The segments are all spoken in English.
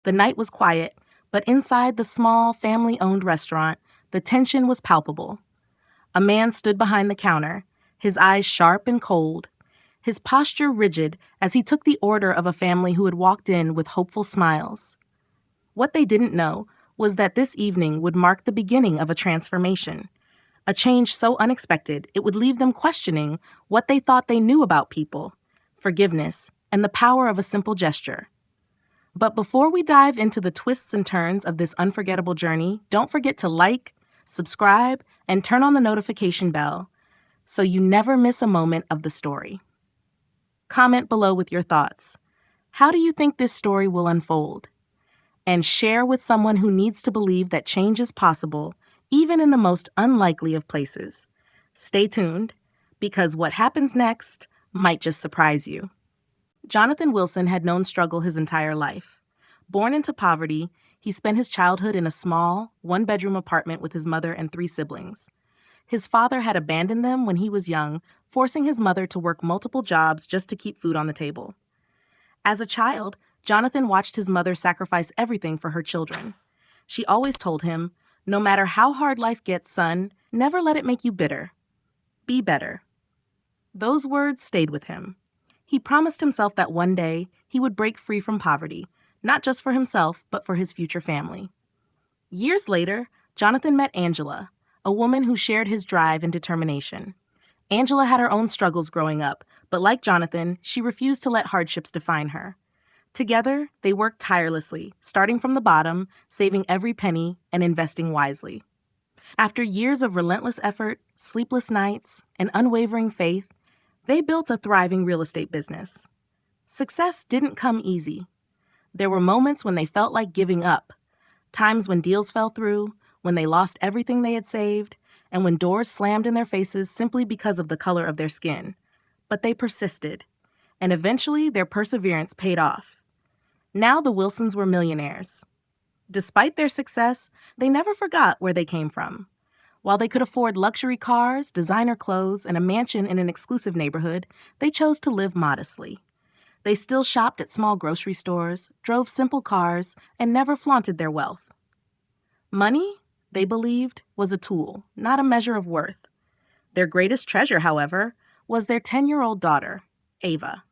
The night was quiet, but inside the small, family-owned restaurant, the tension was palpable. A man stood behind the counter, his eyes sharp and cold, his posture rigid as he took the order of a family who had walked in with hopeful smiles. What they didn't know was that this evening would mark the beginning of a transformation, a change so unexpected it would leave them questioning what they thought they knew about people, forgiveness, and the power of a simple gesture. But before we dive into the twists and turns of this unforgettable journey, don't forget to like, subscribe, and turn on the notification bell so you never miss a moment of the story. Comment below with your thoughts. How do you think this story will unfold? And share with someone who needs to believe that change is possible, even in the most unlikely of places. Stay tuned, because what happens next might just surprise you. Jonathan Wilson had known struggle his entire life. Born into poverty, he spent his childhood in a small, one-bedroom apartment with his mother and 3 siblings. His father had abandoned them when he was young, forcing his mother to work multiple jobs just to keep food on the table. As a child, Jonathan watched his mother sacrifice everything for her children. She always told him, "No matter how hard life gets, son, never let it make you bitter. Be better." Those words stayed with him. He promised himself that one day he would break free from poverty, not just for himself, but for his future family. Years later, Jonathan met Angela, a woman who shared his drive and determination. Angela had her own struggles growing up, but like Jonathan, she refused to let hardships define her. Together, they worked tirelessly, starting from the bottom, saving every penny, and investing wisely. After years of relentless effort, sleepless nights, and unwavering faith, they built a thriving real estate business. Success didn't come easy. There were moments when they felt like giving up, times when deals fell through, when they lost everything they had saved, and when doors slammed in their faces simply because of the color of their skin. But they persisted, and eventually their perseverance paid off. Now the Wilsons were millionaires. Despite their success, they never forgot where they came from. While they could afford luxury cars, designer clothes, and a mansion in an exclusive neighborhood, they chose to live modestly. They still shopped at small grocery stores, drove simple cars, and never flaunted their wealth. Money, they believed, was a tool, not a measure of worth. Their greatest treasure, however, was their 10-year-old daughter, Ava.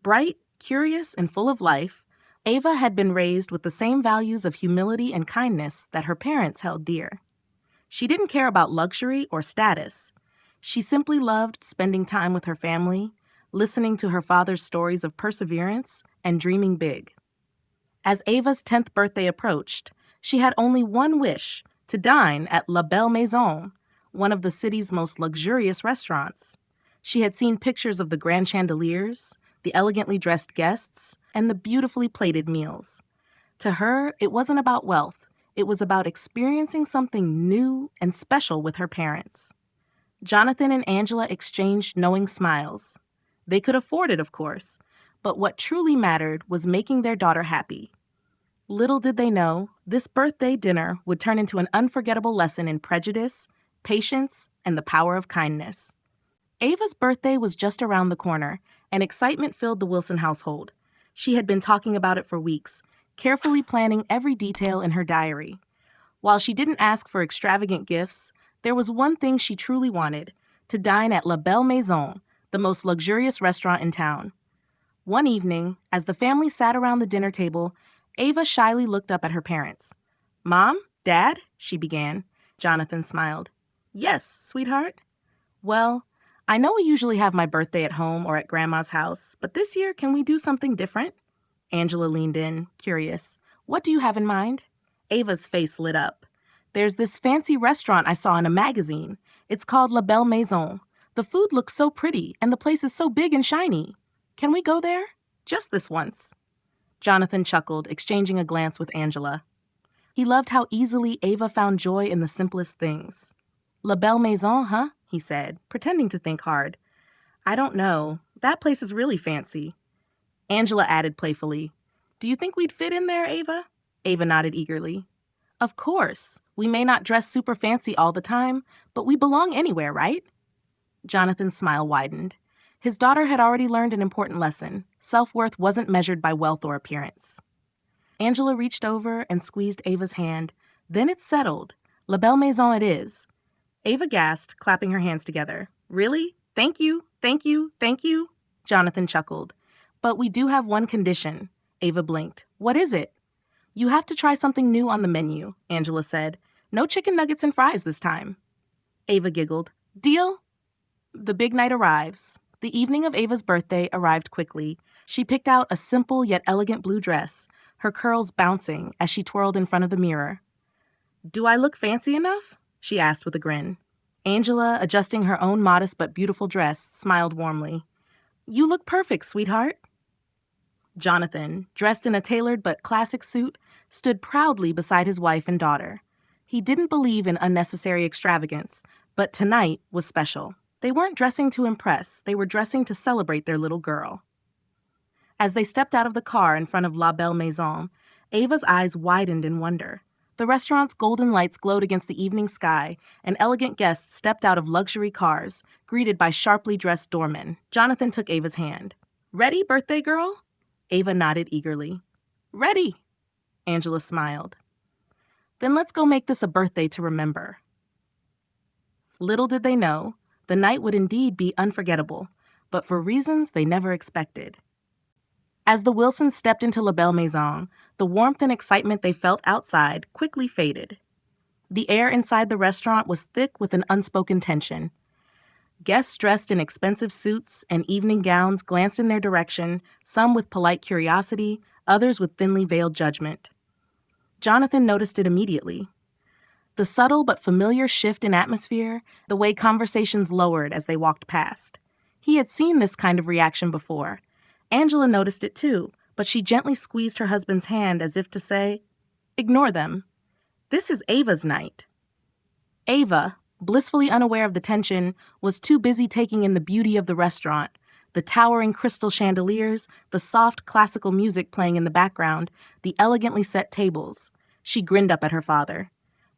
Bright, curious, and full of life, Ava had been raised with the same values of humility and kindness that her parents held dear. She didn't care about luxury or status. She simply loved spending time with her family, listening to her father's stories of perseverance, and dreaming big. As Ava's 10th birthday approached, she had only one wish: to dine at La Belle Maison, one of the city's most luxurious restaurants. She had seen pictures of the grand chandeliers, the elegantly dressed guests, and the beautifully plated meals. To her, it wasn't about wealth. It was about experiencing something new and special with her parents. Jonathan and Angela exchanged knowing smiles. They could afford it, of course, but what truly mattered was making their daughter happy. Little did they know, this birthday dinner would turn into an unforgettable lesson in prejudice, patience, and the power of kindness. Ava's birthday was just around the corner, and excitement filled the Wilson household. She had been talking about it for weeks, carefully planning every detail in her diary. While she didn't ask for extravagant gifts, there was one thing she truly wanted: to dine at La Belle Maison, the most luxurious restaurant in town. One evening, as the family sat around the dinner table, Ava shyly looked up at her parents. "Mom? Dad?" she began. Jonathan smiled. "Yes, sweetheart." "Well, I know we usually have my birthday at home or at Grandma's house, but this year, can we do something different?" Angela leaned in, curious. "What do you have in mind?" Ava's face lit up. "There's this fancy restaurant I saw in a magazine. It's called La Belle Maison. The food looks so pretty, and the place is so big and shiny. Can we go there? Just this once." Jonathan chuckled, exchanging a glance with Angela. He loved how easily Ava found joy in the simplest things. "La Belle Maison, huh?" he said, pretending to think hard. "I don't know. That place is really fancy." Angela added playfully, "Do you think we'd fit in there, Ava?" Ava nodded eagerly. "Of course. We may not dress super fancy all the time, but we belong anywhere, right?" Jonathan's smile widened. His daughter had already learned an important lesson. Self-worth wasn't measured by wealth or appearance. Angela reached over and squeezed Ava's hand. Then it settled. La Belle Maison it is. Ava gasped, clapping her hands together. Really? Thank you, thank you, thank you. Jonathan chuckled. But we do have one condition. Ava blinked. What is it? You have to try something new on the menu, Angela said. No chicken nuggets and fries this time. Ava giggled. Deal? The big night arrives. The evening of Ava's birthday arrived quickly. She picked out a simple yet elegant blue dress, her curls bouncing as she twirled in front of the mirror. Do I look fancy enough? She asked with a grin. Angela, adjusting her own modest but beautiful dress, smiled warmly. You look perfect, sweetheart. Jonathan, dressed in a tailored but classic suit, stood proudly beside his wife and daughter. He didn't believe in unnecessary extravagance, but tonight was special. They weren't dressing to impress, they were dressing to celebrate their little girl. As they stepped out of the car in front of La Belle Maison, Ava's eyes widened in wonder. The restaurant's golden lights glowed against the evening sky, and elegant guests stepped out of luxury cars, greeted by sharply dressed doormen. Jonathan took Ava's hand. Ready, birthday girl? Ava nodded eagerly. Ready, Angela smiled. Then let's go make this a birthday to remember. Little did they know, the night would indeed be unforgettable, but for reasons they never expected. As the Wilsons stepped into La Belle Maison, the warmth and excitement they felt outside quickly faded. The air inside the restaurant was thick with an unspoken tension. Guests dressed in expensive suits and evening gowns glanced in their direction, some with polite curiosity, others with thinly veiled judgment. Jonathan noticed it immediately. The subtle but familiar shift in atmosphere, the way conversations lowered as they walked past. He had seen this kind of reaction before. Angela noticed it too, but she gently squeezed her husband's hand as if to say, Ignore them. This is Ava's night. Ava, blissfully unaware of the tension, was too busy taking in the beauty of the restaurant, the towering crystal chandeliers, the soft classical music playing in the background, the elegantly set tables. She grinned up at her father.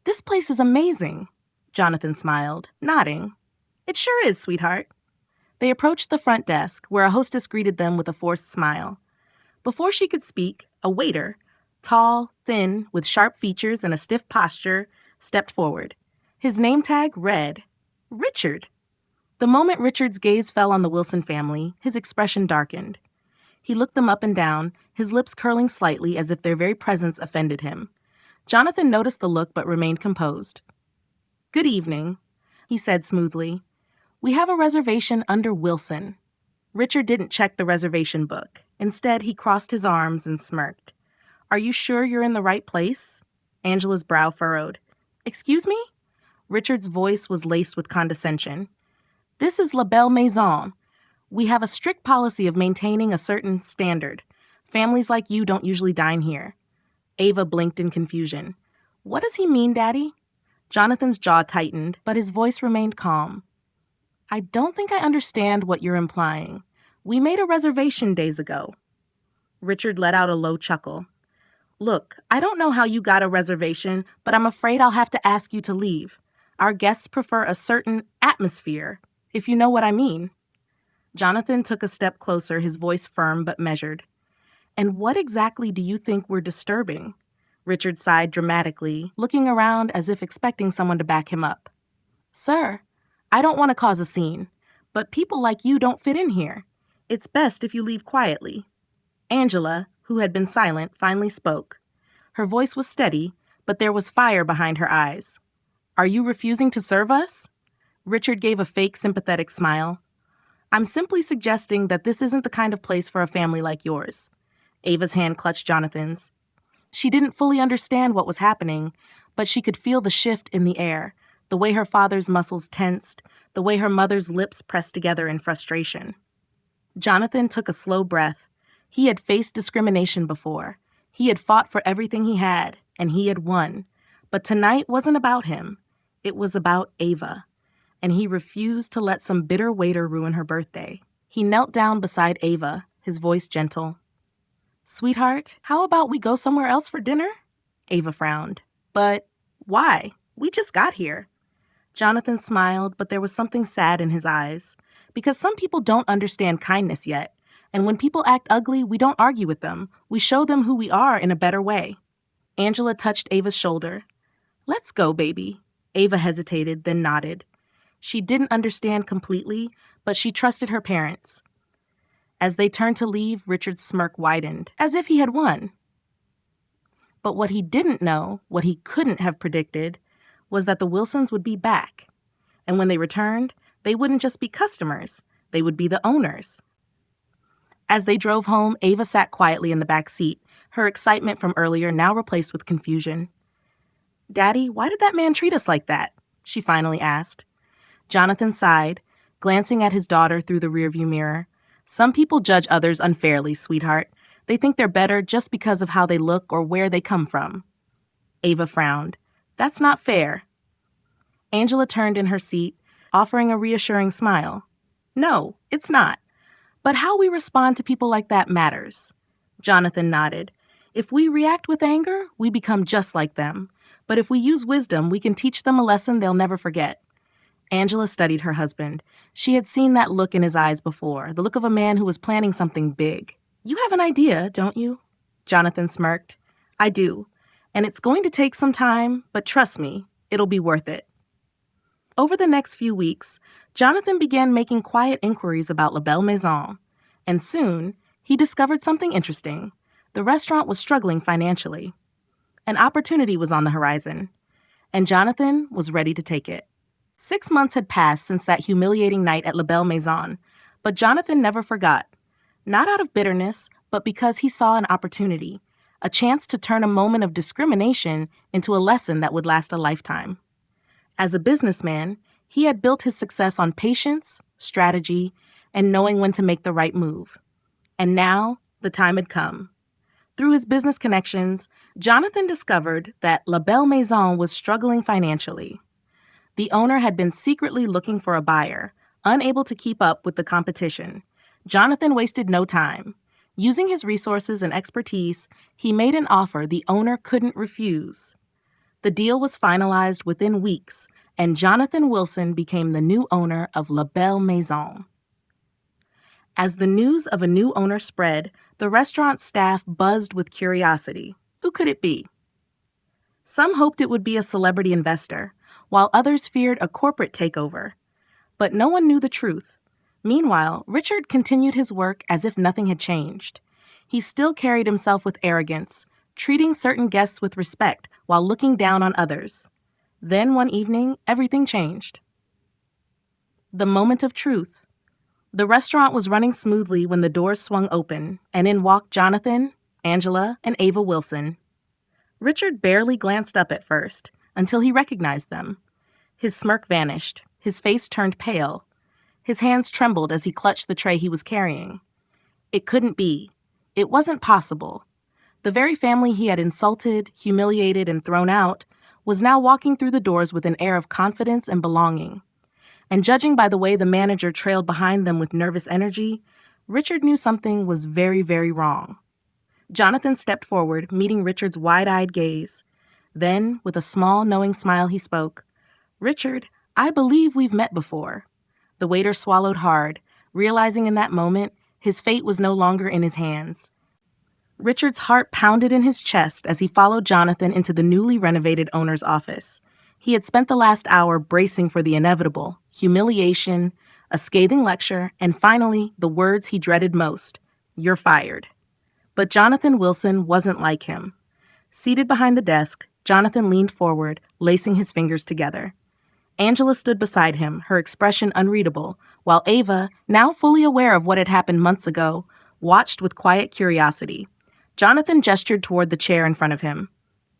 This place is amazing. Jonathan smiled, nodding. It sure is, sweetheart. They approached the front desk, where a hostess greeted them with a forced smile. Before she could speak, a waiter, tall, thin, with sharp features and a stiff posture, stepped forward. His name tag read, Richard. The moment Richard's gaze fell on the Wilson family, his expression darkened. He looked them up and down, his lips curling slightly as if their very presence offended him. Jonathan noticed the look but remained composed. Good evening, he said smoothly. We have a reservation under Wilson. Richard didn't check the reservation book. Instead, he crossed his arms and smirked. Are you sure you're in the right place? Angela's brow furrowed. Excuse me? Richard's voice was laced with condescension. This is La Belle Maison. We have a strict policy of maintaining a certain standard. Families like you don't usually dine here. Ava blinked in confusion. What does he mean, Daddy? Jonathan's jaw tightened, but his voice remained calm. I don't think I understand what you're implying. We made a reservation days ago. Richard let out a low chuckle. Look, I don't know how you got a reservation, but I'm afraid I'll have to ask you to leave. Our guests prefer a certain atmosphere, if you know what I mean. Jonathan took a step closer, his voice firm but measured. And what exactly do you think we're disturbing? Richard sighed dramatically, looking around as if expecting someone to back him up. Sir, I don't want to cause a scene, but people like you don't fit in here. It's best if you leave quietly. Angela, who had been silent, finally spoke. Her voice was steady, but there was fire behind her eyes. Are you refusing to serve us? Richard gave a fake sympathetic smile. I'm simply suggesting that this isn't the kind of place for a family like yours. Ava's hand clutched Jonathan's. She didn't fully understand what was happening, but she could feel the shift in the air, the way her father's muscles tensed, the way her mother's lips pressed together in frustration. Jonathan took a slow breath. He had faced discrimination before. He had fought for everything he had, and he had won. But tonight wasn't about him. It was about Ava. And he refused to let some bitter waiter ruin her birthday. He knelt down beside Ava, his voice gentle. Sweetheart, how about we go somewhere else for dinner? Ava frowned. But why? We just got here. Jonathan smiled, but there was something sad in his eyes. Because some people don't understand kindness yet, And when people act ugly, we don't argue with them. We show them who we are in a better way. Angela touched Ava's shoulder. Let's go, baby. Ava hesitated, then nodded. She didn't understand completely, but she trusted her parents. As they turned to leave, Richard's smirk widened, as if he had won. But what he didn't know, what he couldn't have predicted, was that the Wilsons would be back. And when they returned, they wouldn't just be customers, they would be the owners. As they drove home, Ava sat quietly in the back seat, her excitement from earlier now replaced with confusion. Daddy, why did that man treat us like that? She finally asked. Jonathan sighed, glancing at his daughter through the rearview mirror. Some people judge others unfairly, sweetheart. They think they're better just because of how they look or where they come from. Ava frowned. That's not fair. Angela turned in her seat, offering a reassuring smile. No, it's not. But how we respond to people like that matters. Jonathan nodded. If we react with anger, we become just like them. But if we use wisdom, we can teach them a lesson they'll never forget. Angela studied her husband. She had seen that look in his eyes before, the look of a man who was planning something big. You have an idea, don't you? Jonathan smirked. I do. And it's going to take some time, but trust me, it'll be worth it. Over the next few weeks, Jonathan began making quiet inquiries about La Belle Maison, and soon he discovered something interesting. The restaurant was struggling financially. An opportunity was on the horizon, and Jonathan was ready to take it. 6 months had passed since that humiliating night at La Belle Maison, but Jonathan never forgot. Not out of bitterness, but because he saw an opportunity, a chance to turn a moment of discrimination into a lesson that would last a lifetime. As a businessman, he had built his success on patience, strategy, and knowing when to make the right move. And now, the time had come. Through his business connections, Jonathan discovered that La Belle Maison was struggling financially. The owner had been secretly looking for a buyer, unable to keep up with the competition. Jonathan wasted no time. Using his resources and expertise, he made an offer the owner couldn't refuse. The deal was finalized within weeks, and Jonathan Wilson became the new owner of La Belle Maison. As the news of a new owner spread, the restaurant staff buzzed with curiosity. Who could it be? Some hoped it would be a celebrity investor, while others feared a corporate takeover. But no one knew the truth. Meanwhile, Richard continued his work as if nothing had changed. He still carried himself with arrogance, treating certain guests with respect while looking down on others. Then one evening, everything changed. The moment of truth. The restaurant was running smoothly when the doors swung open, and in walked Jonathan, Angela, and Ava Wilson. Richard barely glanced up at first, until he recognized them. His smirk vanished, his face turned pale. His hands trembled as he clutched the tray he was carrying. It couldn't be. It wasn't possible. The very family he had insulted, humiliated, and thrown out was now walking through the doors with an air of confidence and belonging. And judging by the way the manager trailed behind them with nervous energy, Richard knew something was very, very wrong. Jonathan stepped forward, meeting Richard's wide-eyed gaze. Then, with a small, knowing smile, he spoke. Richard, I believe we've met before. The waiter swallowed hard, realizing in that moment his fate was no longer in his hands. Richard's heart pounded in his chest as he followed Jonathan into the newly renovated owner's office. He had spent the last hour bracing for the inevitable, humiliation, a scathing lecture, and finally, the words he dreaded most, "You're fired." But Jonathan Wilson wasn't like him. Seated behind the desk, Jonathan leaned forward, lacing his fingers together. Angela stood beside him, her expression unreadable, while Ava, now fully aware of what had happened months ago, watched with quiet curiosity. Jonathan gestured toward the chair in front of him.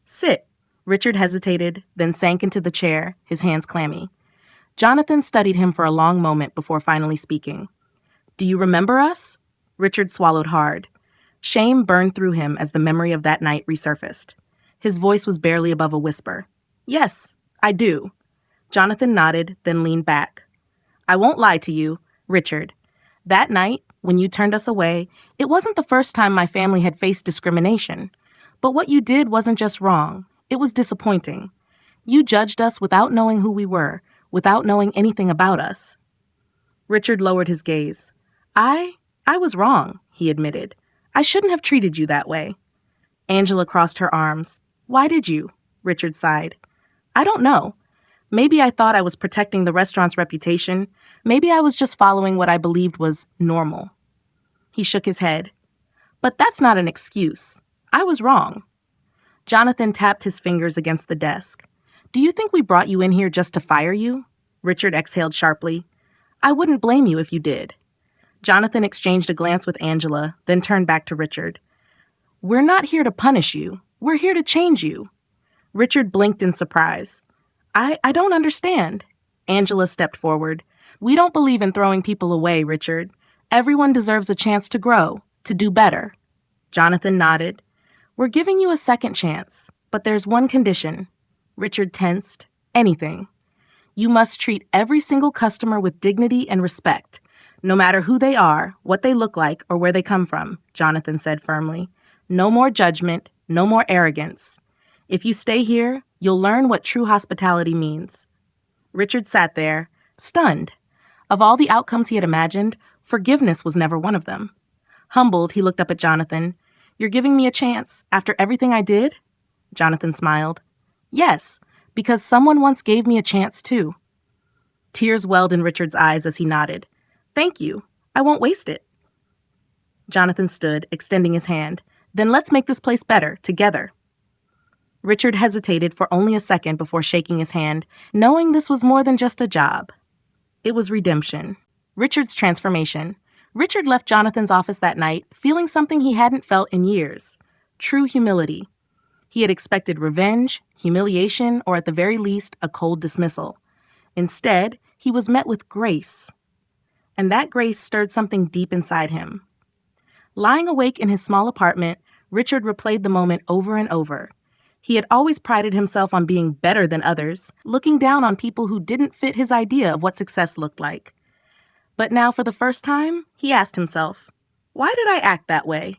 Sit. Richard hesitated, then sank into the chair, his hands clammy. Jonathan studied him for a long moment before finally speaking. Do you remember us? Richard swallowed hard. Shame burned through him as the memory of that night resurfaced. His voice was barely above a whisper. Yes, I do. Jonathan nodded, then leaned back. I won't lie to you, Richard. That night, when you turned us away, it wasn't the first time my family had faced discrimination. But what you did wasn't just wrong. It was disappointing. You judged us without knowing who we were, without knowing anything about us. Richard lowered his gaze. I I was wrong, he admitted. I shouldn't have treated you that way. Angela crossed her arms. Why did you? Richard sighed. I don't know. Maybe I thought I was protecting the restaurant's reputation. Maybe I was just following what I believed was normal. He shook his head. But that's not an excuse. I was wrong. Jonathan tapped his fingers against the desk. Do you think we brought you in here just to fire you? Richard exhaled sharply. I wouldn't blame you if you did. Jonathan exchanged a glance with Angela, then turned back to Richard. We're not here to punish you. We're here to change you. Richard blinked in surprise. I don't understand. Angela stepped forward. We don't believe in throwing people away, Richard. Everyone deserves a chance to grow, to do better. Jonathan nodded. We're giving you a second chance, but there's one condition. Richard tensed. Anything. You must treat every single customer with dignity and respect, no matter who they are, what they look like, or where they come from, Jonathan said firmly. No more judgment, no more arrogance. If you stay here, you'll learn what true hospitality means. Richard sat there, stunned. Of all the outcomes he had imagined, forgiveness was never one of them. Humbled, he looked up at Jonathan. You're giving me a chance after everything I did? Jonathan smiled. Yes, because someone once gave me a chance too. Tears welled in Richard's eyes as he nodded. Thank you. I won't waste it. Jonathan stood, extending his hand. Then let's make this place better, together. Richard hesitated for only a second before shaking his hand, knowing this was more than just a job. It was redemption. Richard's transformation. Richard left Jonathan's office that night, feeling something he hadn't felt in years. True humility. He had expected revenge, humiliation, or at the very least, a cold dismissal. Instead, he was met with grace. And that grace stirred something deep inside him. Lying awake in his small apartment, Richard replayed the moment over and over. He had always prided himself on being better than others, looking down on people who didn't fit his idea of what success looked like. But now, for the first time, he asked himself, why did I act that way?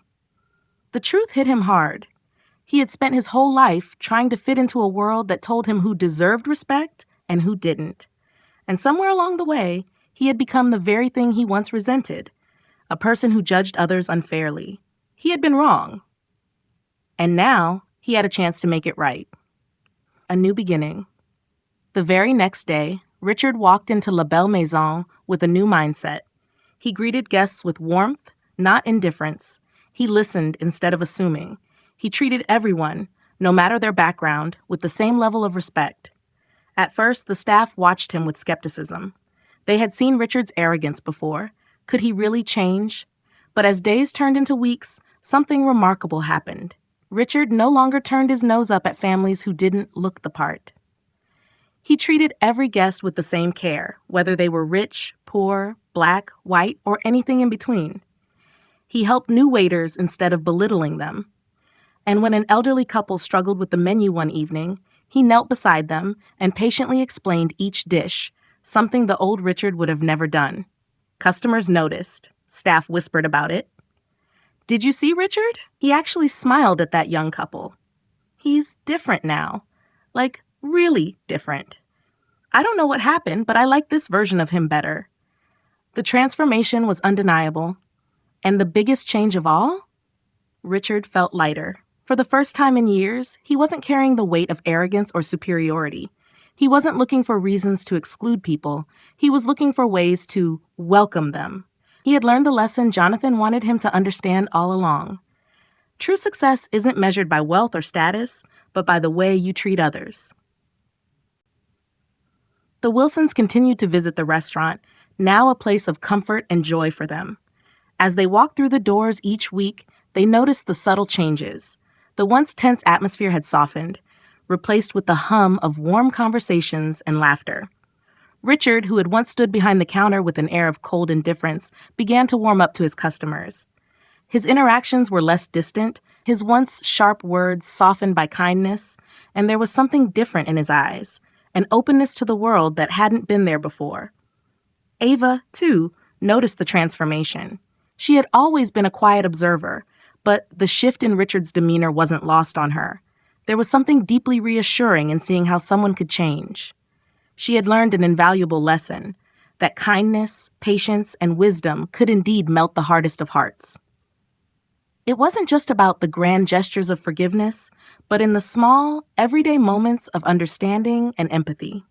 The truth hit him hard. He had spent his whole life trying to fit into a world that told him who deserved respect and who didn't. And somewhere along the way, he had become the very thing he once resented, a person who judged others unfairly. He had been wrong. And now, he had a chance to make it right. A new beginning. The very next day, Richard walked into La Belle Maison with a new mindset. He greeted guests with warmth, not indifference. He listened instead of assuming. He treated everyone, no matter their background, with the same level of respect. At first, the staff watched him with skepticism. They had seen Richard's arrogance before. Could he really change? But as days turned into weeks, something remarkable happened. Richard no longer turned his nose up at families who didn't look the part. He treated every guest with the same care, whether they were rich, poor, black, white, or anything in between. He helped new waiters instead of belittling them. And when an elderly couple struggled with the menu one evening, he knelt beside them and patiently explained each dish, something the old Richard would have never done. Customers noticed. Staff whispered about it. Did you see Richard? He actually smiled at that young couple. He's different now. Like, really different. I don't know what happened, but I like this version of him better. The transformation was undeniable. And the biggest change of all? Richard felt lighter. For the first time in years, he wasn't carrying the weight of arrogance or superiority. He wasn't looking for reasons to exclude people. He was looking for ways to welcome them. He had learned the lesson Jonathan wanted him to understand all along. True success isn't measured by wealth or status, but by the way you treat others. The Wilsons continued to visit the restaurant, now a place of comfort and joy for them. As they walked through the doors each week, they noticed the subtle changes. The once tense atmosphere had softened, replaced with the hum of warm conversations and laughter. Richard, who had once stood behind the counter with an air of cold indifference, began to warm up to his customers. His interactions were less distant, his once sharp words softened by kindness, and there was something different in his eyes, an openness to the world that hadn't been there before. Ava, too, noticed the transformation. She had always been a quiet observer, but the shift in Richard's demeanor wasn't lost on her. There was something deeply reassuring in seeing how someone could change. She had learned an invaluable lesson. that kindness, patience, and wisdom could indeed melt the hardest of hearts. It wasn't just about the grand gestures of forgiveness, but in the small, everyday moments of understanding and empathy.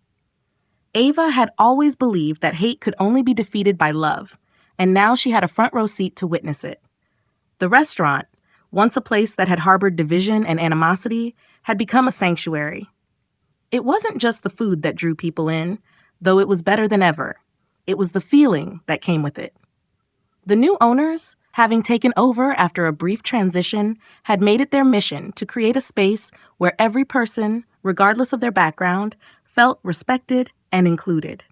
Ava had always believed that hate could only be defeated by love, and now she had a front row seat to witness it. The restaurant, once a place that had harbored division and animosity, had become a sanctuary. It wasn't just the food that drew people in, though it was better than ever. It was the feeling that came with it. The new owners, having taken over after a brief transition, had made it their mission to create a space where every person, regardless of their background, felt respected and included.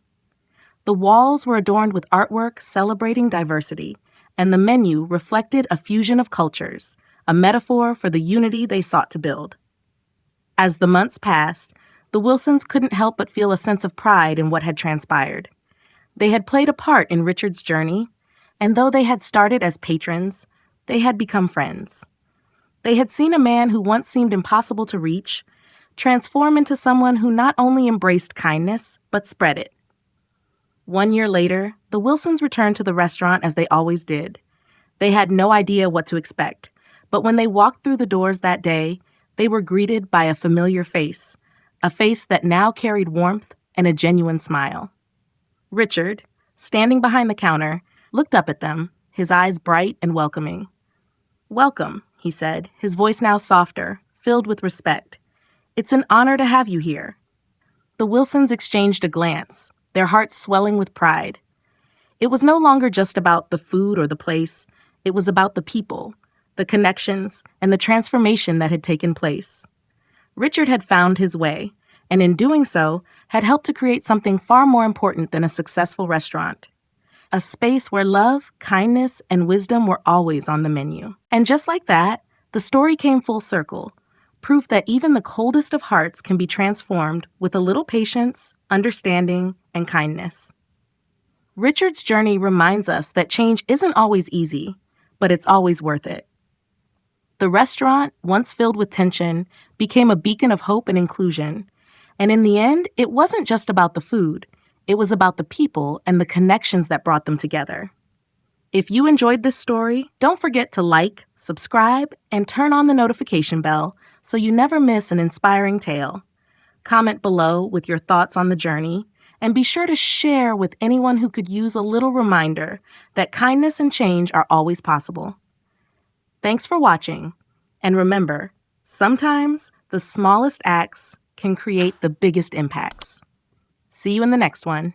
The walls were adorned with artwork celebrating diversity, and the menu reflected a fusion of cultures, a metaphor for the unity they sought to build. As the months passed, the Wilsons couldn't help but feel a sense of pride in what had transpired. They had played a part in Richard's journey, and though they had started as patrons, they had become friends. They had seen a man who once seemed impossible to reach transform into someone who not only embraced kindness, but spread it. 1 year later, the Wilsons returned to the restaurant as they always did. They had no idea what to expect, but when they walked through the doors that day, they were greeted by a familiar face, a face that now carried warmth and a genuine smile. Richard, standing behind the counter, looked up at them, his eyes bright and welcoming. "Welcome," he said, his voice now softer, filled with respect. "It's an honor to have you here." The Wilsons exchanged a glance, their hearts swelling with pride. It was no longer just about the food or the place. It was about the people, the connections, and the transformation that had taken place. Richard had found his way, and in doing so, had helped to create something far more important than a successful restaurant. A space where love, kindness, and wisdom were always on the menu. And just like that, the story came full circle, proof that even the coldest of hearts can be transformed with a little patience, understanding, and kindness. Richard's journey reminds us that change isn't always easy, but it's always worth it. The restaurant, once filled with tension, became a beacon of hope and inclusion. And in the end, it wasn't just about the food. It was about the people and the connections that brought them together. If you enjoyed this story, don't forget to like, subscribe, and turn on the notification bell so you never miss an inspiring tale. Comment below with your thoughts on the journey, and be sure to share with anyone who could use a little reminder that kindness and change are always possible. Thanks for watching, and remember, sometimes the smallest acts can create the biggest impacts. See you in the next one.